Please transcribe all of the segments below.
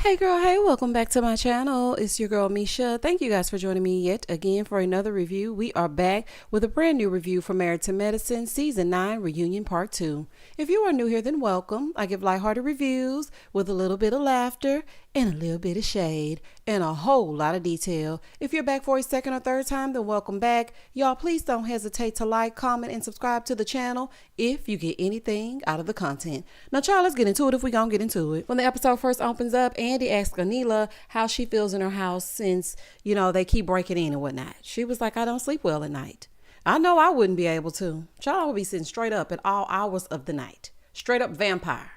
Hey girl, hey, welcome back to my channel. It's your girl Misha. Thank you guys for joining me yet again for another review. We are back with a brand new review for Married to Medicine Season 9 Reunion Part 2. If you are new here, then welcome. I give lighthearted reviews with a little bit of laughter and a little bit of shade and a whole lot of detail. If you're back for a second or third time, then welcome back. Y'all, please don't hesitate to like, comment, and subscribe to the channel if you get anything out of the content. Now, child, let's get into it if we gonna get into it. When the episode first opens up, Andy asks Anila how she feels in her house since, they keep breaking in and whatnot. She was like, I don't sleep well at night. I know I wouldn't be able to. Child, I would be sitting straight up at all hours of the night. Straight up vampire.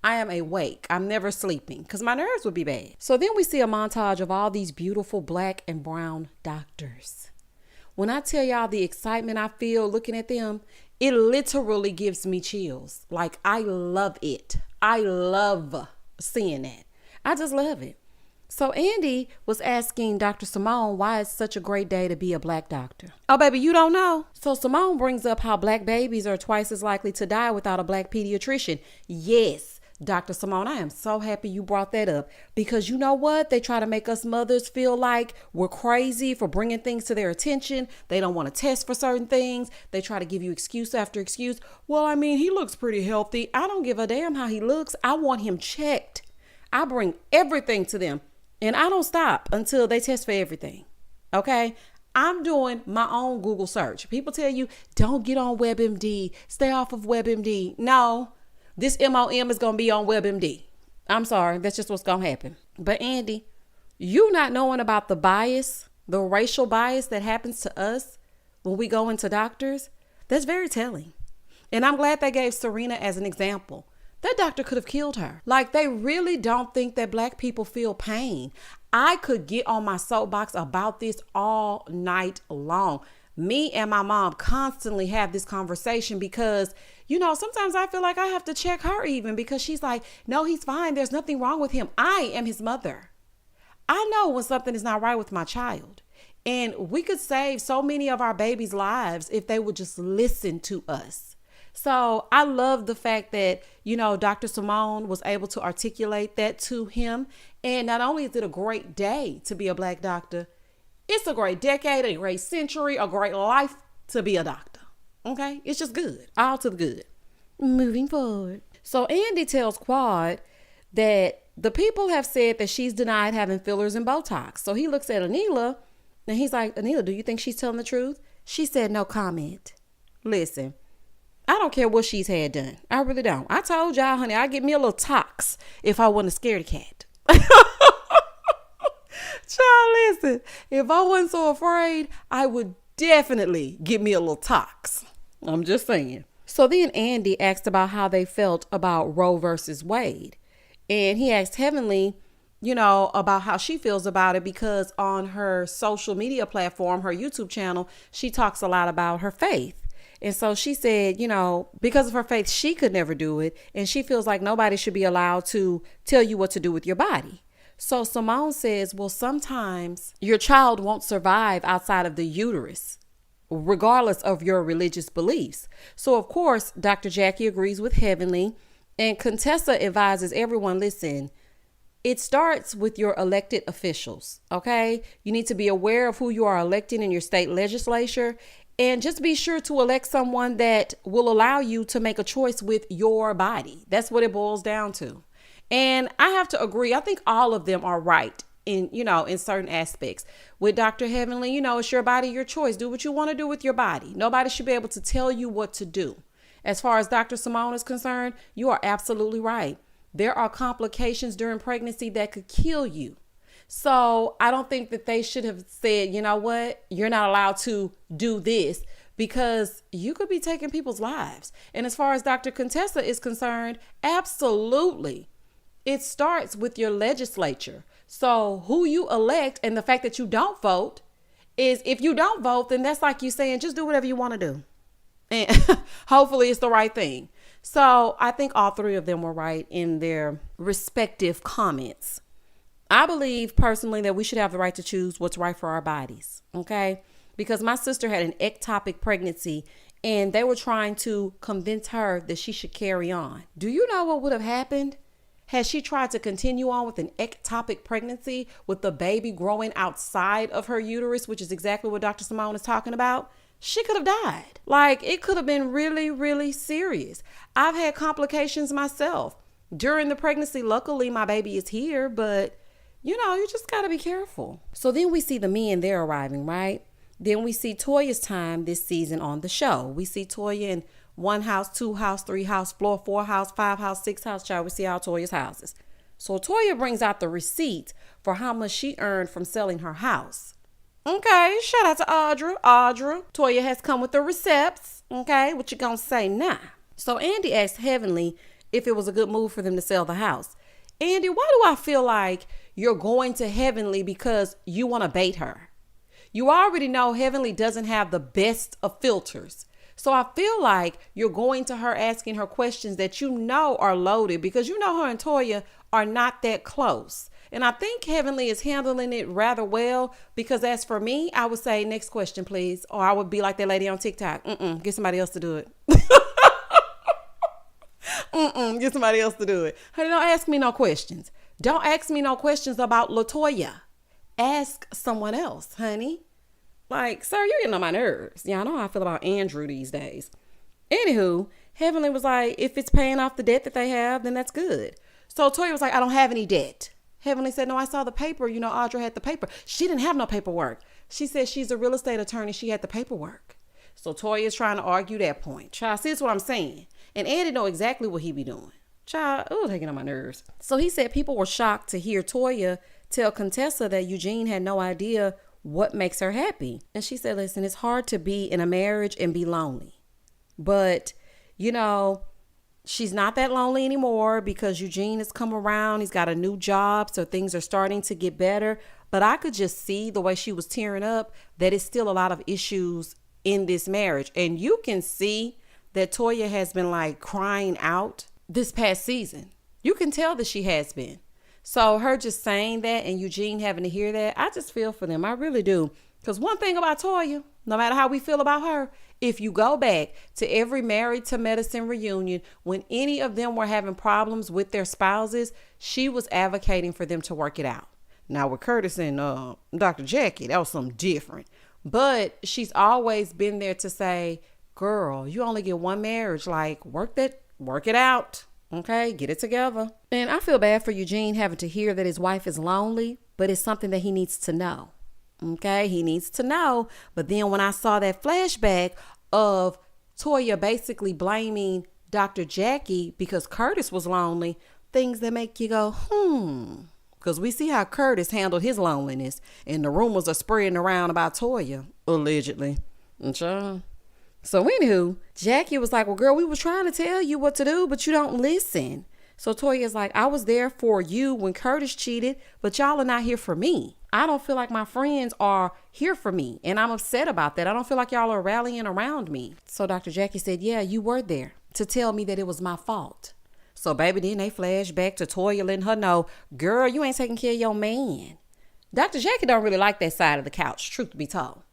I am awake. I'm never sleeping because my nerves would be bad. So then we see a montage of all these beautiful black and brown doctors. When I tell y'all the excitement I feel looking at them, it literally gives me chills. Like, I love it. I love seeing that. I just love it. So Andy was asking Dr. Simone why it's such a great day to be a black doctor. Oh, baby, you don't know? So Simone brings up how black babies are twice as likely to die without a black pediatrician. Yes, Dr. Simone, I am so happy you brought that up because you know what? They try to make us mothers feel like we're crazy for bringing things to their attention. They don't want to test for certain things. They try to give you excuse after excuse. Well, I mean, he looks pretty healthy. I don't give a damn how he looks. I want him checked. I bring everything to them and I don't stop until they test for everything. Okay. I'm doing my own Google search. People tell you, don't get on WebMD. Stay off of WebMD. No, this MOM is going to be on WebMD. I'm sorry. That's just what's going to happen. But Andy, you not knowing about the bias, the racial bias that happens to us when we go into doctors, that's very telling. And I'm glad they gave Serena as an example. That doctor could have killed her. Like, they really don't think that black people feel pain. I could get on my soapbox about this all night long. Me and my mom constantly have this conversation because, sometimes I feel like I have to check her even because she's like, no, he's fine. There's nothing wrong with him. I am his mother. I know when something is not right with my child. And we could save so many of our babies' lives if they would just listen to us. So I love the fact that, Dr. Simone was able to articulate that to him. And not only is it a great day to be a black doctor, it's a great decade, a great century, a great life to be a doctor. Okay? It's just good. All to the good. Moving forward. So Andy tells Quad that the people have said that she's denied having fillers and Botox. So he looks at Anila and he's like, Anila, do you think she's telling the truth? She said no comment. Listen. I don't care what she's had done. I really don't. I told y'all, honey, I'd get me a little tox if I wasn't a scaredy cat. Child, listen, if I wasn't so afraid, I would definitely get me a little tox. I'm just saying. So then Andy asked about how they felt about Roe versus Wade. And he asked Heavenly, about how she feels about it because on her social media platform, her YouTube channel, she talks a lot about her faith. And so she said, because of her faith, she could never do it. And she feels like nobody should be allowed to tell you what to do with your body. So Simone says, well, sometimes your child won't survive outside of the uterus, regardless of your religious beliefs. So, of course, Dr. Jackie agrees with Heavenly. And Contessa advises everyone, listen, it starts with your elected officials. OK, you need to be aware of who you are electing in your state legislature. And just be sure to elect someone that will allow you to make a choice with your body. That's what it boils down to. And I have to agree. I think all of them are right in certain aspects. With Dr. Heavenly, it's your body, your choice. Do what you want to do with your body. Nobody should be able to tell you what to do. As far as Dr. Simone is concerned, you are absolutely right. There are complications during pregnancy that could kill you. So I don't think that they should have said, you know what, you're not allowed to do this because you could be taking people's lives. And as far as Dr. Contessa is concerned, absolutely. It starts with your legislature. So who you elect and the fact that you don't vote is if you don't vote, then that's like you saying, just do whatever you want to do. And hopefully it's the right thing. So I think all three of them were right in their respective comments. I believe personally that we should have the right to choose what's right for our bodies. Okay. Because my sister had an ectopic pregnancy and they were trying to convince her that she should carry on. Do you know what would have happened Has she tried to continue on with an ectopic pregnancy with the baby growing outside of her uterus, which is exactly what Dr. Simone is talking about, she could have died. Like, it could have been really, really serious. I've had complications myself during the pregnancy. Luckily, my baby is here, but you just got to be careful. So then we see the men, they're arriving, right? Then we see Toya's time this season on the show. We see Toya in 1 house, 2 house, 3 house, floor, 4 house, 5 house, 6 house. Child, we see all Toya's houses. So Toya brings out the receipt for how much she earned from selling her house. Okay, shout out to Audra. Toya has come with the receipts. Okay, what you gonna say now? So Andy asked Heavenly if it was a good move for them to sell the house. Andy, why do I feel like you're going to Heavenly because you want to bait her? You already know Heavenly doesn't have the best of filters. So I feel like you're going to her asking her questions that are loaded because her and Toya are not that close. And I think Heavenly is handling it rather well because as for me, I would say, next question, please. Or I would be like that lady on TikTok. Get somebody else to do it. Get somebody else to do it. Honey, don't ask me no questions. Don't ask me no questions about LaToya. Ask someone else, honey. Like, sir, you're getting on my nerves. Yeah, I know how I feel about Andrew these days. Anywho, Heavenly was like, if it's paying off the debt that they have, then that's good. So Toya was like, I don't have any debt. Heavenly said, no, I saw the paper. Audra had the paper. She didn't have no paperwork. She said she's a real estate attorney. She had the paperwork. So Toya is trying to argue that point. Child, see, that's what I'm saying. And Andy know exactly what he be doing. Child, taking on my nerves. So he said people were shocked to hear Toya tell Contessa that Eugene had no idea what makes her happy. And she said, listen, it's hard to be in a marriage and be lonely. But, she's not that lonely anymore because Eugene has come around. He's got a new job, so things are starting to get better. But I could just see the way she was tearing up that it's still a lot of issues in this marriage. And you can see that Toya has been like crying out this past season. You can tell that she has been. So her just saying that and Eugene having to hear that, I just feel for them. I really do. Because one thing about Toya, no matter how we feel about her, if you go back to every Married to Medicine reunion, when any of them were having problems with their spouses, she was advocating for them to work it out. Now with Curtis and Dr. Jackie, that was something different. But she's always been there to say, girl, you only get one marriage. Like, work it out. Okay, get it together. And I feel bad for Eugene having to hear that his wife is lonely, but it's something that he needs to know. Okay, he needs to know. But then when I saw that flashback of Toya basically blaming Dr. Jackie because Curtis was lonely, things that make you go, Because we see how Curtis handled his loneliness, and the rumors are spreading around about Toya, allegedly. So anywho, Jackie was like, well, girl, we was trying to tell you what to do, but you don't listen. So Toya's like, I was there for you when Curtis cheated, but y'all are not here for me. I don't feel like my friends are here for me, and I'm upset about that. I don't feel like y'all are rallying around me. So Dr. Jackie said, yeah, you were there to tell me that it was my fault. So baby, then they flash back to Toya letting her know, girl, you ain't taking care of your man. Dr. Jackie don't really like that side of the couch, truth be told.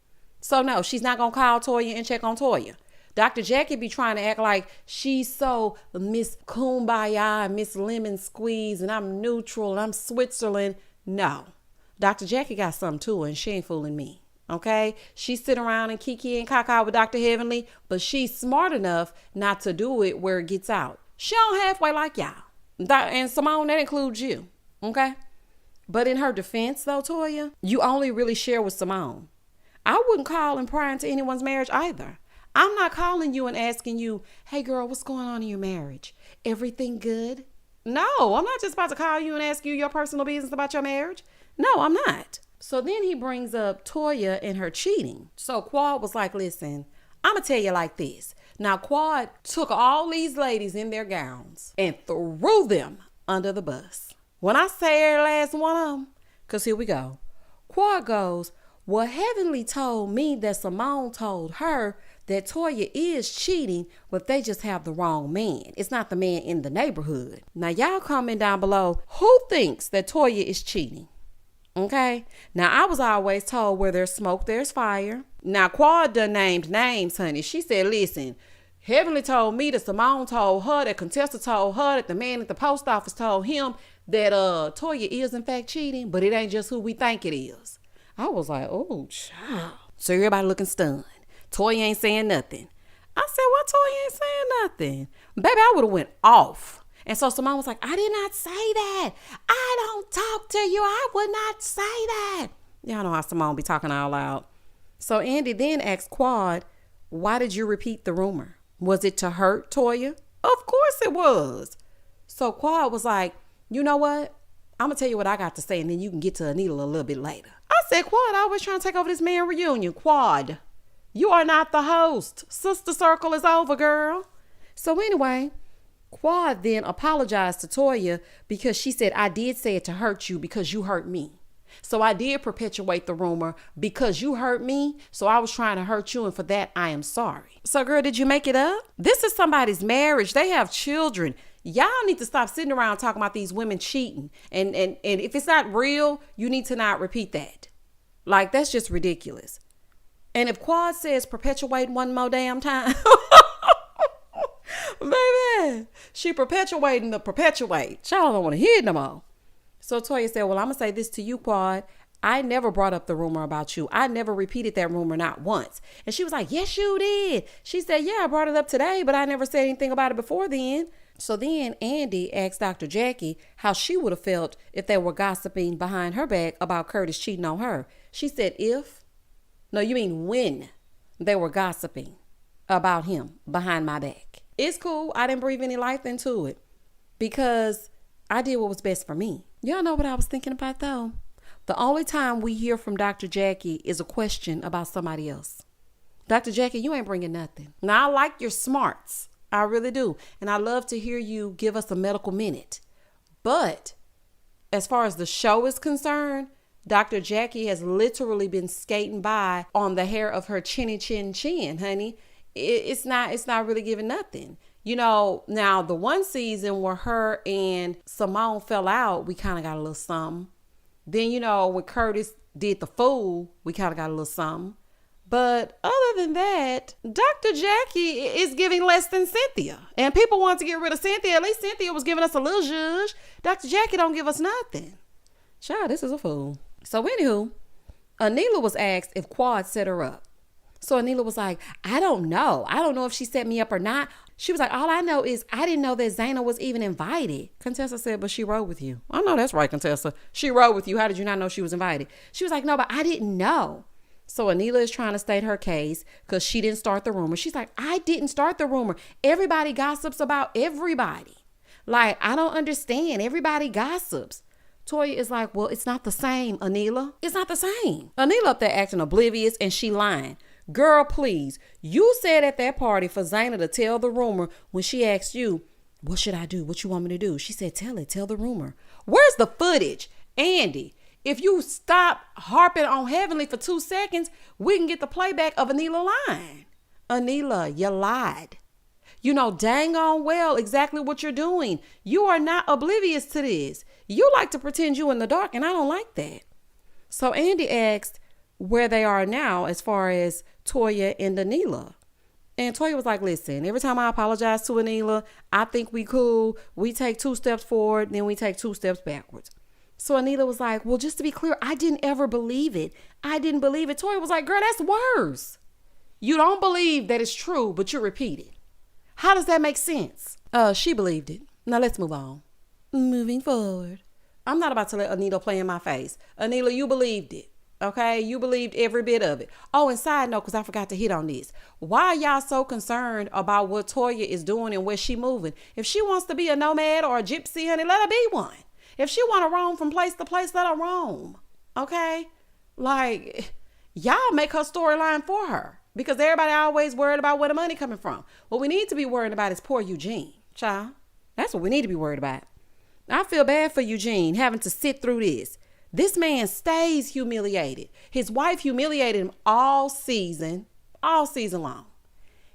So no, she's not going to call Toya and check on Toya. Dr. Jackie be trying to act like she's so Miss Kumbaya and Miss Lemon Squeeze and I'm neutral and I'm Switzerland. No, Dr. Jackie got something to her and she ain't fooling me. Okay, she sit around and kiki and caca with Dr. Heavenly, but she's smart enough not to do it where it gets out. She don't halfway like y'all. And Simone, that includes you. Okay, but in her defense though, Toya, you only really share with Simone. I wouldn't call and pry into anyone's marriage either. I'm not calling you and asking you, hey girl, what's going on in your marriage? Everything good? No, I'm not just about to call you and ask you your personal business about your marriage. No, I'm not. So then he brings up Toya and her cheating. So Quad was like, listen, I'm going to tell you like this. Now Quad took all these ladies in their gowns and threw them under the bus. When I say every last one of them, because here we go. Quad goes, well, Heavenly told me that Simone told her that Toya is cheating, but they just have the wrong man. It's not the man in the neighborhood. Now, y'all comment down below, who thinks that Toya is cheating? Okay. Now, I was always told where there's smoke, there's fire. Now, Quad done named names, honey. She said, listen, Heavenly told me that Simone told her, that Contessa told her, that the man at the post office told him that Toya is in fact cheating, but it ain't just who we think it is. I was like, oh, child. So everybody looking stunned. Toya ain't saying nothing. I said, what? Toya ain't saying nothing. Baby, I would have went off. And so Simone was like, I did not say that. I don't talk to you. I would not say that. Y'all know how Simone be talking out loud. So Andy then asked Quad, why did you repeat the rumor? Was it to hurt Toya? Of course it was. So Quad was like, you know what? I'm going to tell you what I got to say, and then you can get to Anila a little bit later. I said, Quad, I was trying to take over this man reunion. Quad, you are not the host. Sister Circle is over, girl. So anyway, Quad then apologized to Toya because she said, I did say it to hurt you because you hurt me. So I did perpetuate the rumor because you hurt me. So I was trying to hurt you. And for that, I am sorry. So girl, did you make it up? This is somebody's marriage. They have children. Y'all need to stop sitting around talking about these women cheating. And if it's not real, you need to not repeat that. Like, that's just ridiculous. And if Quad says perpetuate one more damn time, baby, she perpetuating the perpetuate. Y'all don't want to hear it no more. So Toya said, well, I'm going to say this to you, Quad. I never brought up the rumor about you. I never repeated that rumor, not once. And she was like, yes, you did. She said, yeah, I brought it up today, but I never said anything about it before then. So then Andy asked Dr. Jackie how she would have felt if they were gossiping behind her back about Curtis cheating on her. She said, when they were gossiping about him behind my back. It's cool. I didn't breathe any life into it because I did what was best for me. Y'all know what I was thinking about though? The only time we hear from Dr. Jackie is a question about somebody else. Dr. Jackie, you ain't bringing nothing. Now, I like your smarts. I really do. And I love to hear you give us a medical minute. But as far as the show is concerned, Dr. Jackie has literally been skating by on the hair of her chinny chin, honey. It's not really giving nothing. You know, now the one season where her and Simone fell out, we kind of got a little something. Then, you know, when Curtis did the fool, we kind of got a little something. But other than that, Dr. Jackie is giving less than Cynthia. And people want to get rid of Cynthia. At least Cynthia was giving us a little zhuzh. Dr. Jackie don't give us nothing. Child, this is a fool. So anywho, Anila was asked if Quad set her up. So Anila was like, I don't know. I don't know if she set me up or not. She was like, all I know is I didn't know that Zaina was even invited. Contessa said, but she rode with you. I know that's right, Contessa. She rode with you. How did you not know she was invited? She was like, no, but I didn't know. So Anila is trying to state her case because she didn't start the rumor. She's like, I didn't start the rumor. Everybody gossips about everybody. Like, I don't understand. Everybody gossips. Toya is like, well, it's not the same, Anila. It's not the same. Anila up there acting oblivious and she lying. Girl, please. You said at that party for Zaina to tell the rumor when she asked you, what should I do? What you want me to do? She said, tell the rumor. Where's the footage? Andy, if you stop harping on Heavenly for 2 seconds, we can get the playback of Anila lying. Anila, you lied. You know dang on well exactly what you're doing. You are not oblivious to this. You like to pretend you in the dark, and I don't like that. So Andy asked where they are now as far as Toya and Anila. And Toya was like, listen, every time I apologize to Anila, I think we cool. We take 2 steps forward, then we take 2 steps backwards. So Anila was like, well, just to be clear, I didn't ever believe it. I didn't believe it. Toya was like, girl, that's worse. You don't believe that it's true, but you repeat it. How does that make sense? She believed it. Now let's move on. Moving forward. I'm not about to let Anila play in my face. Anila, you believed it. Okay, you believed every bit of it. Oh, and side note, because I forgot to hit on this. Why are y'all so concerned about what Toya is doing and where she moving? If she wants to be a nomad or a gypsy, honey, let her be one. If she want to roam from place to place, let her roam. Okay? Like, y'all make her storyline for her. Because everybody always worried about where the money coming from. What we need to be worried about is poor Eugene. Child. That's what we need to be worried about. I feel bad for Eugene having to sit through this. This man stays humiliated. His wife humiliated him all season long.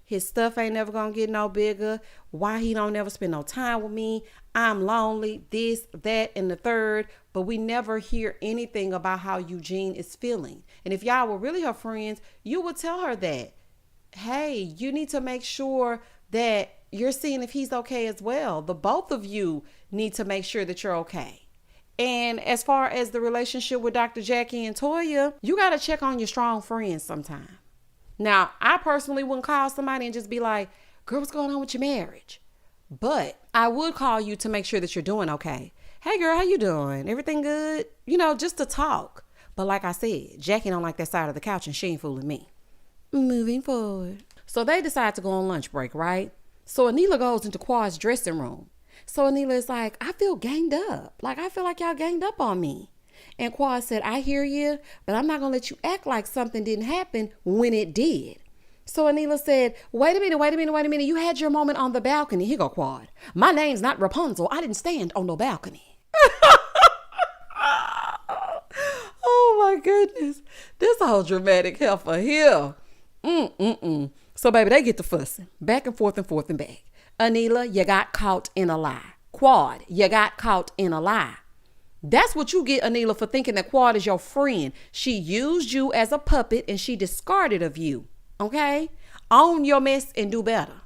His stuff ain't never gonna get no bigger. Why he don't never spend no time with me? I'm lonely, this, that, and the third. But we never hear anything about how Eugene is feeling. And if y'all were really her friends, you would tell her that, hey, you need to make sure that you're seeing if he's okay as well. The both of you need to make sure that you're okay. And as far as the relationship with Dr. Jackie and Toya, you got to check on your strong friends sometime. Now, I personally wouldn't call somebody and just be like, girl, what's going on with your marriage? But I would call you to make sure that you're doing okay. Hey, girl, how you doing? Everything good? Just to talk. But like I said, Jackie don't like that side of the couch and she ain't fooling me. Moving forward. So they decide to go on lunch break, right? So Anila goes into Quad's dressing room. So Anila is like, I feel ganged up. Like, I feel like y'all ganged up on me. And Quad said, I hear you, but I'm not going to let you act like something didn't happen when it did. So Anila said, wait a minute. You had your moment on the balcony. Here go Quad. My name's not Rapunzel. I didn't stand on no balcony. Oh my goodness. This whole dramatic heifer here. So baby, they get to fussing. Back and forth and back. Anila, you got caught in a lie. Quad, you got caught in a lie. That's what you get, Anila, for thinking that Quad is your friend. She used you as a puppet and she discarded of you. Okay? Own your mess and do better.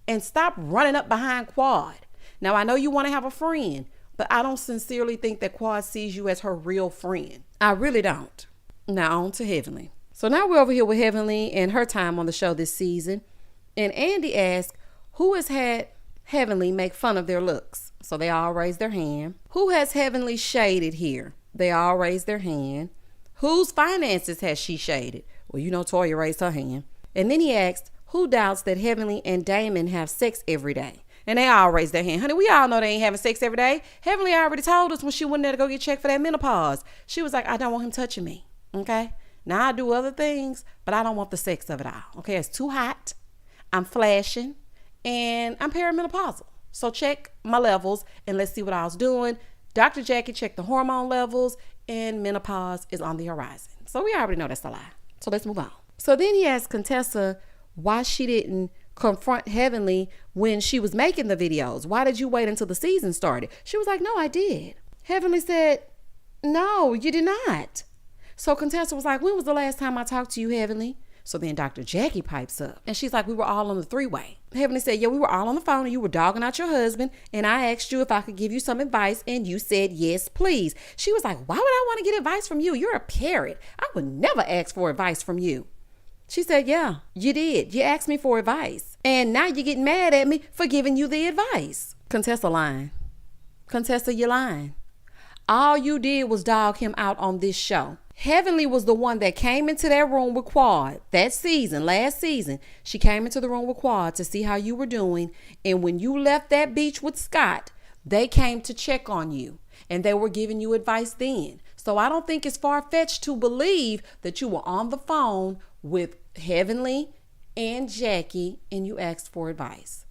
And stop running up behind Quad. Now, I know you want to have a friend, but I don't sincerely think that Quad sees you as her real friend. I really don't. Now on to Heavenly. So now we're over here with Heavenly and her time on the show this season. And Andy asked, who has had Heavenly make fun of their looks? So they all raise their hand. Who has Heavenly shaded here? They all raise their hand. Whose finances has she shaded? Well, Toya raised her hand. And then he asked, who doubts that Heavenly and Damon have sex every day? And they all raised their hand. Honey, we all know they ain't having sex every day. Heavenly already told us when she went there to go get checked for that menopause. She was like, I don't want him touching me. Okay? Now I do other things, but I don't want the sex of it all. Okay? It's too hot. I'm flashing. And I'm perimenopausal. So check my levels and let's see what I was doing. Dr. Jackie checked the hormone levels and menopause is on the horizon. So we already know that's a lie. So let's move on. So then he asked Contessa why she didn't confront Heavenly when she was making the videos. Why did you wait until the season started? She was like, no, I did. Heavenly said, no, you did not. So Contessa was like, when was the last time I talked to you, Heavenly? So then Dr. Jackie pipes up and she's like, we were all on the three-way. Heavenly said, yeah, we were all on the phone and you were dogging out your husband. And I asked you if I could give you some advice and you said, yes, please. She was like, why would I want to get advice from you? You're a parrot. I would never ask for advice from you. She said, yeah, you did. You asked me for advice. And now you're getting mad at me for giving you the advice. Contessa lying. Contessa, you're lying. All you did was dog him out on this show. Heavenly was the one that came into that room with Quad that season, last season. She came into the room with Quad to see how you were doing. And when you left that beach with Scott, they came to check on you and they were giving you advice then. So I don't think it's far-fetched to believe that you were on the phone with Heavenly and Jackie and you asked for advice.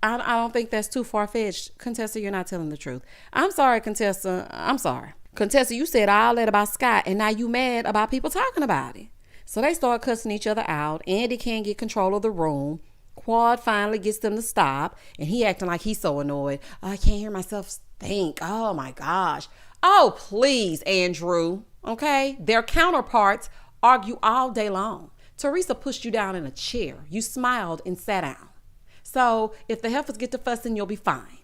I don't think that's too far-fetched. Contessa, you're not telling the truth. I'm sorry, Contessa. I'm sorry. Contessa, you said all that about Scott and now you mad about people talking about it. So they start cussing each other out. Andy can't get control of the room. Quad finally gets them to stop and he acting like he's so annoyed. I can't hear myself think. Oh my gosh. Oh, please, Andrew. Okay? Their counterparts argue all day long. Teresa pushed you down in a chair. You smiled and sat down. So if the heifers get to fussing, you'll be fine.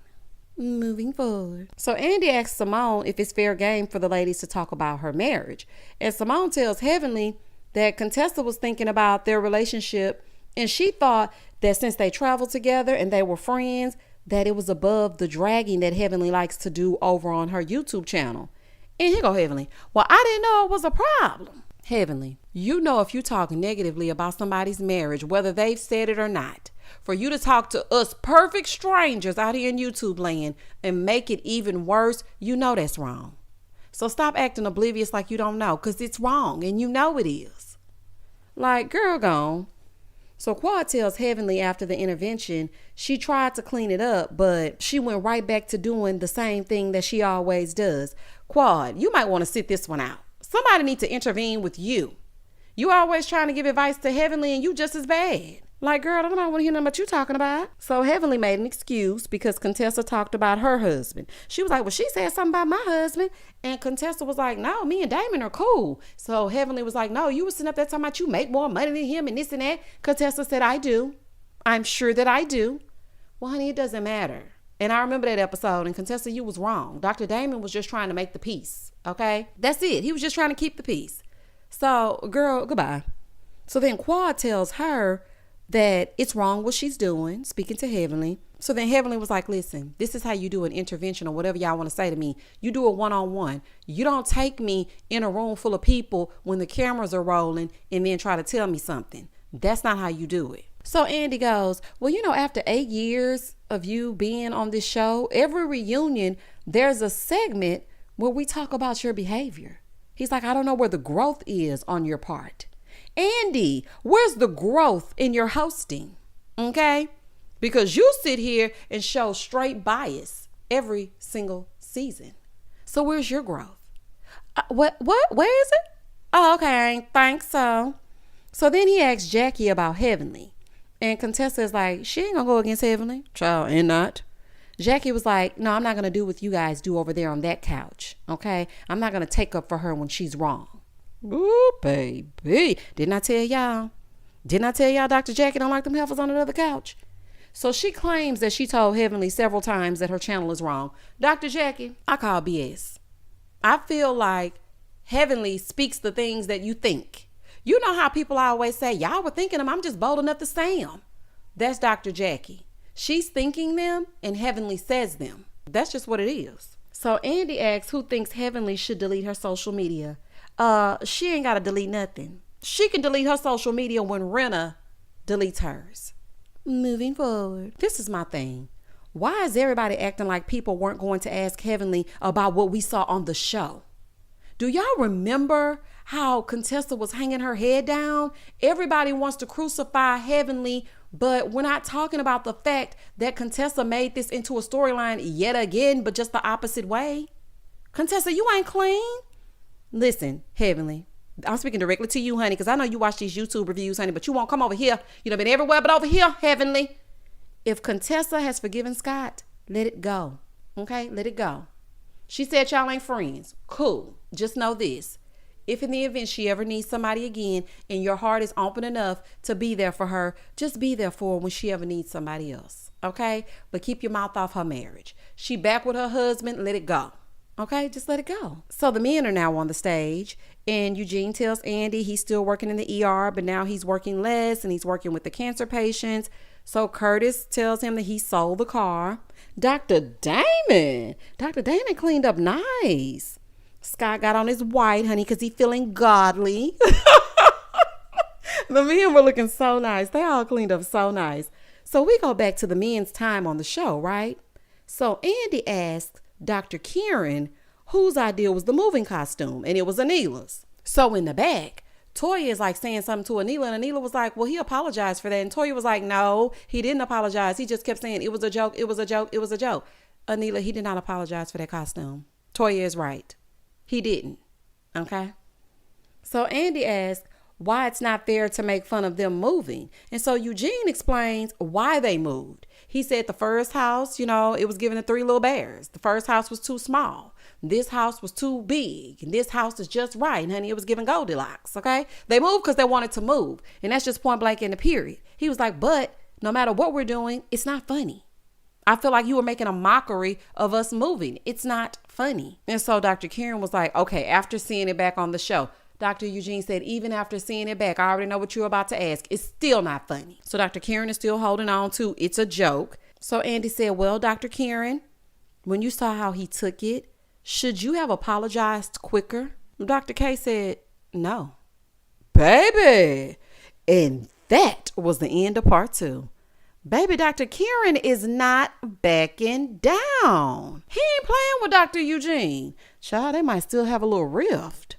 Moving forward. So Andy asks Simone if it's fair game for the ladies to talk about her marriage. And Simone tells Heavenly that Contessa was thinking about their relationship and she thought that since they traveled together and they were friends, that it was above the dragging that Heavenly likes to do over on her YouTube channel. And here go Heavenly. Well, I didn't know it was a problem. Heavenly, you know if you talk negatively about somebody's marriage, whether they've said it or not, for you to talk to us perfect strangers out here in YouTube land and make it even worse, you know that's wrong. So stop acting oblivious like you don't know, because it's wrong and you know it is. Like, girl gone. So Quad tells Heavenly after the intervention, she tried to clean it up, but she went right back to doing the same thing that she always does. Quad, you might want to sit this one out. Somebody need to intervene with you. You always trying to give advice to Heavenly and you just as bad. Like, girl, I don't want to hear nothing about you talking about. So Heavenly made an excuse because Contessa talked about her husband. She was like, well, she said something about my husband. And Contessa was like, no, me and Damon are cool. So Heavenly was like, no, you were sitting up there talking about you make more money than him and this and that. Contessa said, I do. I'm sure that I do. Well, honey, it doesn't matter. And I remember that episode, and Contessa, you was wrong. Dr. Damon was just trying to make the peace, okay? That's it. He was just trying to keep the peace. So, girl, goodbye. So then Quad tells her that it's wrong what she's doing, speaking to Heavenly. So then Heavenly was like, listen, this is how you do an intervention or whatever y'all want to say to me. You do a one-on-one. You don't take me in a room full of people when the cameras are rolling and then try to tell me something. That's not how you do it. So Andy goes, well, after 8 years of you being on this show, every reunion, there's a segment where we talk about your behavior. He's like, I don't know where the growth is on your part. Andy, where's the growth in your hosting? Okay? Because you sit here and show straight bias every single season. So where's your growth? Where is it? Oh, okay, I ain't think so. So then he asks Jackie about Heavenly. And Contessa is like, she ain't gonna go against Heavenly. Child, and not. Jackie was like, no, I'm not gonna do what you guys do over there on that couch. Okay? I'm not gonna take up for her when she's wrong. Ooh, baby. Didn't I tell y'all? Dr. Jackie don't like them heifers on another couch? So she claims that she told Heavenly several times that her channel is wrong. Dr. Jackie, I call BS. I feel like Heavenly speaks the things that you think. You know how people always say, y'all were thinking them, I'm just bold enough to say them. That's Dr. Jackie. She's thinking them and Heavenly says them. That's just what it is. So Andy asks who thinks Heavenly should delete her social media. She ain't got to delete nothing. She can delete her social media when Renna deletes hers. Moving forward. This is my thing. Why is everybody acting like people weren't going to ask Heavenly about what we saw on the show? Do y'all remember how Contessa was hanging her head down? Everybody wants to crucify Heavenly, but we're not talking about the fact that Contessa made this into a storyline yet again, but just the opposite way. Contessa, you ain't clean. Listen, Heavenly, I'm speaking directly to you, honey, because I know you watch these YouTube reviews, honey, but you won't come over here. You done been everywhere but over here, Heavenly. If Contessa has forgiven Scott, let it go. Okay, let it go. She said y'all ain't friends. Cool. Just know this. If in the event she ever needs somebody again and your heart is open enough to be there for her, just be there for her when she ever needs somebody else. Okay? But keep your mouth off her marriage. She back with her husband, let it go. Okay? Just let it go. So the men are now on the stage and Eugene tells Andy he's still working in the ER, but now he's working less and he's working with the cancer patients. So Curtis tells him that he sold the car. Dr. Damon cleaned up nice. Scott got on his white, honey, because he feeling godly. The men were looking so nice. They all cleaned up so nice. So we go back to the men's time on the show, right? So Andy asked Dr. Kieran whose idea was the moving costume, and it was Anila's. So in the back, Toya is like saying something to Anila, and Anila was like, well, he apologized for that. And Toya was like, no, he didn't apologize. He just kept saying it was a joke. It was a joke. It was a joke. Anila, he did not apologize for that costume. Toya is right. He didn't. Okay. So Andy asked why it's not fair to make fun of them moving. And so Eugene explains why they moved. He said the first house, it was given to 3 little bears. The first house was too small. This house was too big. And this house is just right. And honey, it was given Goldilocks. Okay. They moved because they wanted to move. And that's just point blank in the period. He was like, but no matter what we're doing, it's not funny. I feel like you were making a mockery of us moving. It's not funny. And so Dr. Kieran was like, okay, after seeing it back on the show, Dr. Eugene said, even after seeing it back, I already know what you're about to ask. It's still not funny. So Dr. Kieran is still holding on to it's a joke. So Andy said, well, Dr. Kieran, when you saw how he took it, should you have apologized quicker? Dr. K said, no. Baby. And that was the end of part 2. Baby, Dr. Kieran is not backing down. He ain't playing with Dr. Eugene. Child, they might still have a little rift.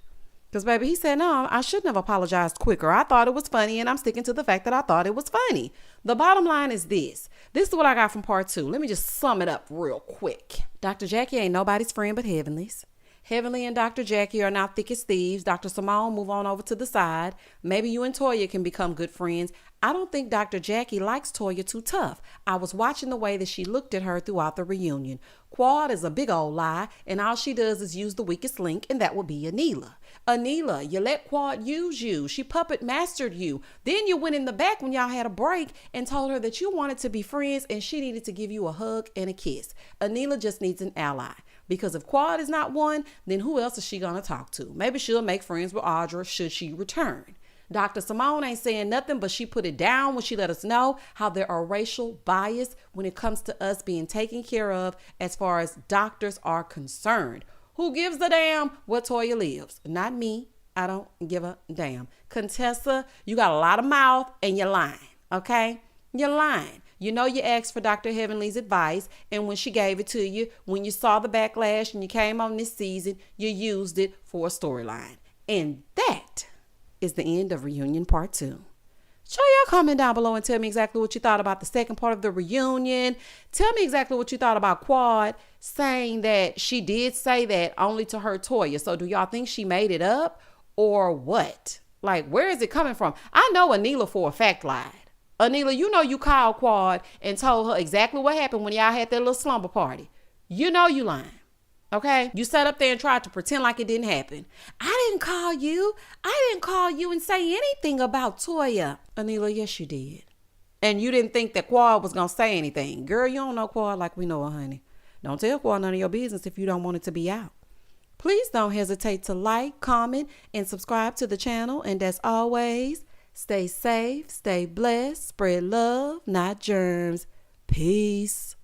Because, baby, he said, no, I shouldn't have apologized quicker. I thought it was funny, and I'm sticking to the fact that I thought it was funny. The bottom line is this. This is what I got from part 2. Let me just sum it up real quick. Dr. Jackie ain't nobody's friend but Heavenly's. Heavenly and Dr. Jackie are now thick as thieves. Dr. Simone, move on over to the side. Maybe you and Toya can become good friends. I don't think Dr. Jackie likes Toya too tough. I was watching the way that she looked at her throughout the reunion. Quad is a big old lie, and all she does is use the weakest link, and that would be Anila. Anila, you let Quad use you. She puppet mastered you. Then you went in the back when y'all had a break and told her that you wanted to be friends and she needed to give you a hug and a kiss. Anila just needs an ally. Because if Quad is not one, then who else is she going to talk to? Maybe she'll make friends with Audra should she return. Dr. Simone ain't saying nothing, but she put it down when she let us know how there are racial bias when it comes to us being taken care of as far as doctors are concerned. Who gives a damn what Toya lives? Not me. I don't give a damn. Contessa, you got a lot of mouth and you're lying, okay? You're lying. You know you asked for Dr. Heavenly's advice, and when she gave it to you, when you saw the backlash and you came on this season, you used it for a storyline. And that is the end of Reunion Part 2. Show your comment down below and tell me exactly what you thought about the second part of the reunion. Tell me exactly what you thought about Quad saying that she did say that only to hurt Toya. So do y'all think she made it up or what? Like, where is it coming from? I know Anila for a fact lied. Anila, you know you called Quad and told her exactly what happened when y'all had that little slumber party. You know you lying. Okay? You sat up there and tried to pretend like it didn't happen. I didn't call you. I didn't call you and say anything about Toya. Anila, yes you did. And you didn't think that Quad was going to say anything. Girl, you don't know Quad like we know her, honey. Don't tell Quad none of your business if you don't want it to be out. Please don't hesitate to like, comment, and subscribe to the channel. And as always, stay safe, stay blessed, spread love, not germs. Peace.